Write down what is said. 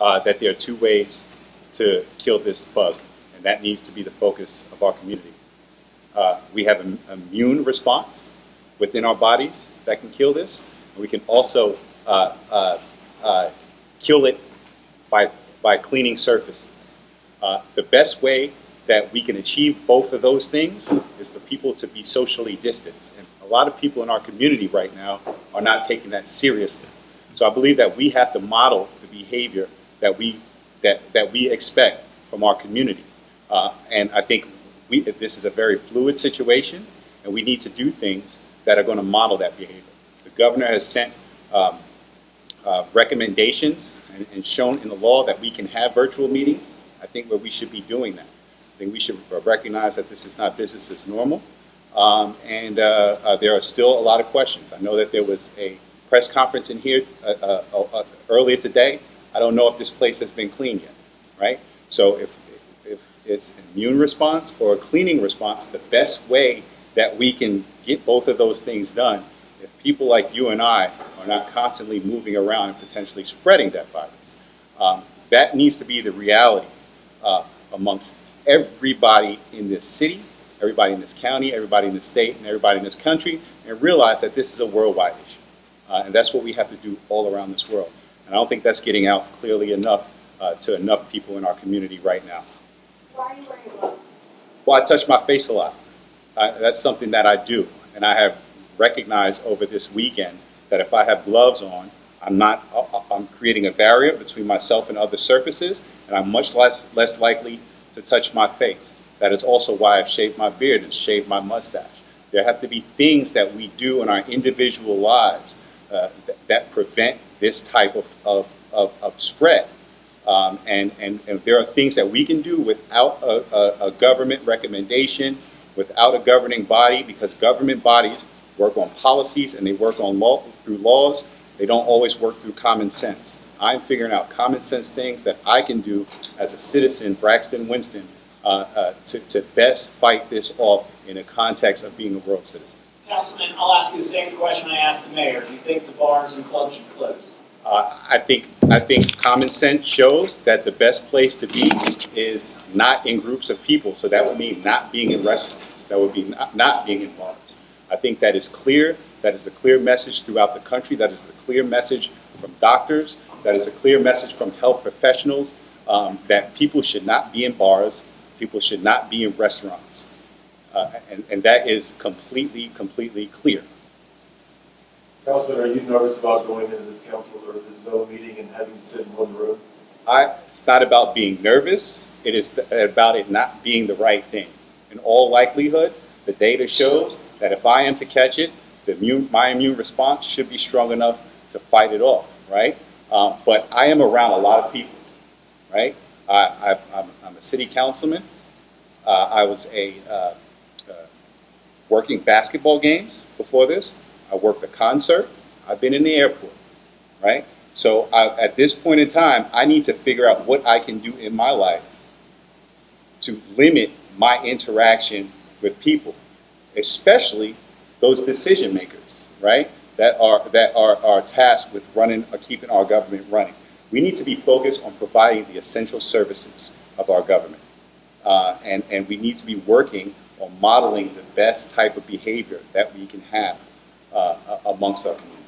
that there are two ways to kill this bug, and that needs to be the focus of our community. We have an immune response within our bodies that can kill this, and we can also kill it by cleaning surfaces. The best way that we can achieve both of those things is for people to be socially distanced. And a lot of people in our community right now are not taking that seriously. So I believe that we have to model the behavior that we expect from our community. And I think this is a very fluid situation, and we need to do things that are going to model that behavior. The governor has sent recommendations and shown in the law that we can have virtual meetings. I think that we should be doing that. I think we should recognize that this is not business as normal. And there are still a lot of questions. I know that there was a press conference in here earlier today. I don't know if this place has been cleaned yet, right? So if it's an immune response or a cleaning response, the best way that we can get both of those things done, if people like you and I are not constantly moving around and potentially spreading that virus, that needs to be the reality amongst everybody in this city, everybody in this county, everybody in this state, and everybody in this country, and realize that this is a worldwide issue. And that's what we have to do all around this world. And I don't think that's getting out clearly enough to enough people in our community right now. Why are you wearing gloves? Well, I touch my face a lot. That's something that I do. And I have recognized over this weekend that if I have gloves on, I'm creating a barrier between myself and other surfaces, and I'm much less likely to touch my face. That is also why I've shaved my beard and shaved my mustache. There have to be things that we do in our individual lives that prevent this type of spread. And there are things that we can do without a government recommendation, without a governing body, because government bodies work on policies and they work on through laws. They don't always work through common sense. I'm figuring out common sense things that I can do as a citizen, Braxton Winston, to best fight this off in a context of being a world citizen. Councilman, I'll ask you the same question I asked the mayor. Do you think the bars and clubs should close? I think common sense shows that the best place to be is not in groups of people. So that would mean not being in restaurants. That would be not being in bars. I think that is clear. That is the clear message throughout the country. That is the clear message from doctors. That is a clear message from health professionals that people should not be in bars. People should not be in restaurants. And that is completely clear. Councilman, are you nervous about going into this council or this zone meeting and having to sit in one room? It's not about being nervous. It is about it not being the right thing. In all likelihood, the data shows that if I am to catch it, my immune response should be strong enough to fight it off, right? But I am around a lot of people, right? I'm a city councilman. I was working basketball games before this. I worked a concert. I've been in the airport, right? So at this point in time, I need to figure out what I can do in my life to limit my interaction with people, especially those decision makers, right? That are tasked with running or keeping our government running. We need to be focused on providing the essential services of our government. And we need to be working on modeling the best type of behavior that we can have amongst our community.